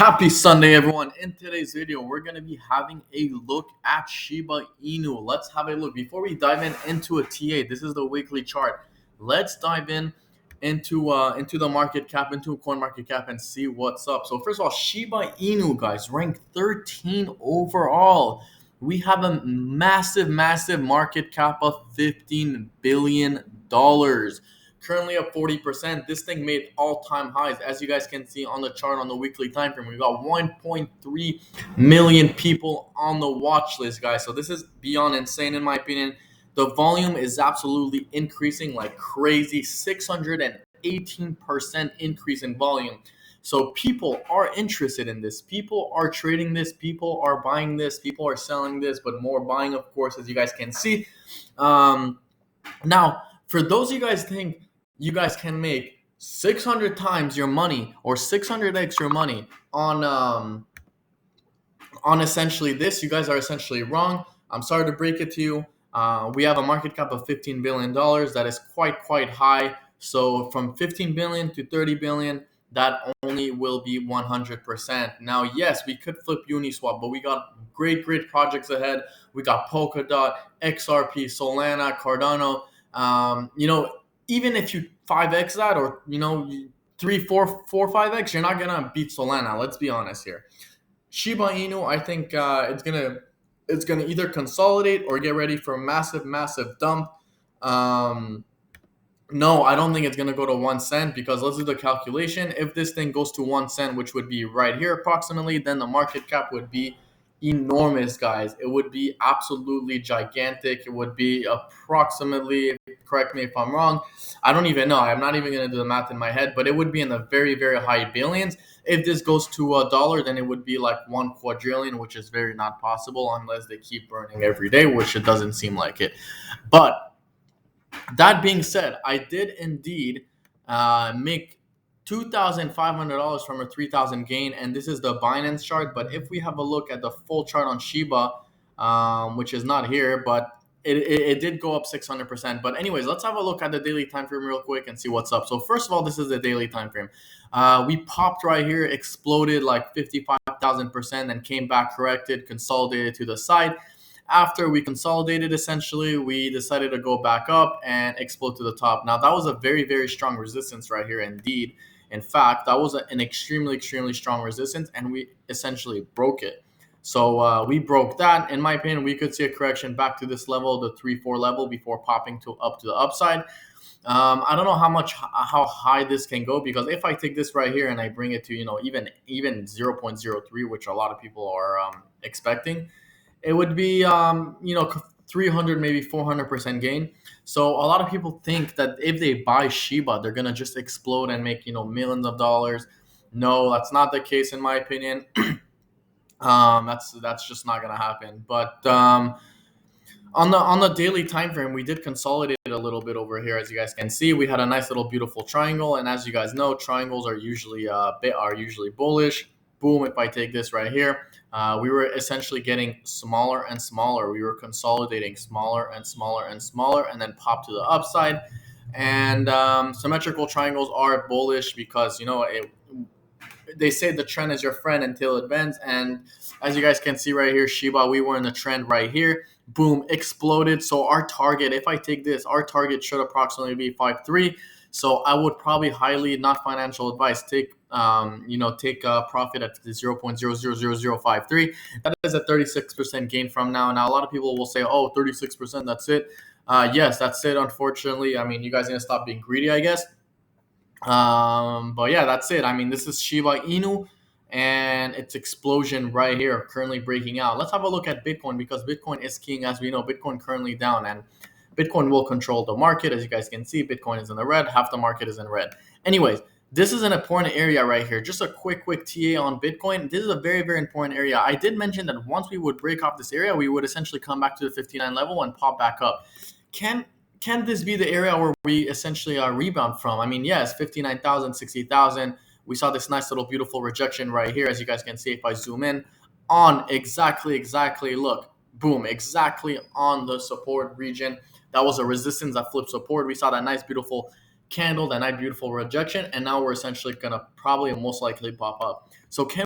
Happy Sunday, everyone. In today's video, we're going to be having a look at Shiba Inu. Let's have a look. Before we dive into a TA, this is the weekly chart. Let's dive into the market cap, into coin market cap, and see what's up. So first of all, Shiba Inu, guys, ranked 13 overall. We have a massive market cap of $15 billion. Currently up 40%. This thing made all-time highs. As you guys can see on the chart on the weekly time frame, we got 1.3 million people on the watch list, guys. So this is beyond insane in my opinion. The volume is absolutely increasing like crazy. 618% increase in volume. So people are interested in this. People are trading this. People are buying this. People are selling this, but more buying, of course, as you guys can see. Now, for those of you guys think you guys can make 600 times your money or 600x your money on essentially this, you guys are essentially wrong. I'm sorry to break it to you. We have a market cap of $15 billion. That is quite high. So from 15 billion to 30 billion, that only will be 100%. Now, yes, we could flip Uniswap, but we got great projects ahead. We got Polkadot, XRP, Solana, Cardano. Even if you 5x that, or 5x, you're not gonna beat Solana. Let's be honest here. Shiba Inu, I think it's gonna either consolidate or get ready for a massive dump. No, I don't think it's gonna go to 1 cent, because let's do the calculation. If this thing goes to 1 cent, which would be right here approximately, then the market cap would be enormous, guys. It would be absolutely gigantic. It would be approximately, correct me if I'm wrong, I don't even know. I'm not even going to do the math in my head, but it would be in the very high billions. If this goes to a dollar, then it would be like 1 quadrillion, which is very not possible unless they keep burning every day, which it doesn't seem like it. But that being said, I did indeed make $2,500 from a 3,000 gain, and this is the Binance chart. But if we have a look at the full chart on Shiba, which is not here, but it did go up 600%. But anyways, let's have a look at the daily time frame real quick and see what's up. So first of all, this is the daily time frame. We popped right here, exploded like 55,000%, and came back, corrected, consolidated to the side. After we consolidated, essentially, we decided to go back up and explode to the top. Now, that was a very strong resistance right here indeed. In fact, that was an extremely strong resistance, and we essentially broke it. So we broke that. In my opinion, we could see a correction back to this level, the 3-4 level, before popping up to the upside. I don't know how high this can go, because if I take this right here and I bring it to even 0.03, which a lot of people are expecting, it would be 300, maybe 400% gain. So a lot of people think that if they buy Shiba, they're gonna just explode and make millions of dollars. No, that's not the case in my opinion. That's just not gonna happen. But on the daily time frame, we did consolidate a little bit over here. As you guys can see, we had a nice little beautiful triangle, and as you guys know, triangles are usually bullish. Boom, if I take this right here, we were essentially getting smaller and smaller. We were consolidating smaller and smaller, and then pop to the upside. And symmetrical triangles are bullish because they say the trend is your friend until it bends. And as you guys can see right here, Shiba, we were in the trend right here. Boom, exploded. So our target, if I take this, our target should approximately be 5.3. So I would probably highly, not financial advice, take a profit at 0.000053. That is a 36% gain from now. Now, a lot of people will say, oh, 36%, that's it. Yes, that's it, unfortunately. I mean, you guys are going to stop being greedy, I guess. But yeah, that's it. I mean, this is Shiba Inu and its explosion right here, currently breaking out. Let's have a look at Bitcoin, because Bitcoin is king. As we know, Bitcoin currently down, and Bitcoin will control the market. As you guys can see, Bitcoin is in the red. Half the market is in red. Anyways, this is an important area right here. Just a quick TA on Bitcoin. This is a very important area. I did mention that once we would break off this area, we would essentially come back to the 59 level and pop back up. Can this be the area where we essentially rebound from? I mean, yes, 59,000, 60,000. We saw this nice little beautiful rejection right here. As you guys can see, if I zoom in on exactly, look, boom, exactly on the support region. That was a resistance that flipped support. We saw that nice, beautiful candle, that nice, beautiful rejection. And now we're essentially going to probably most likely pop up. So can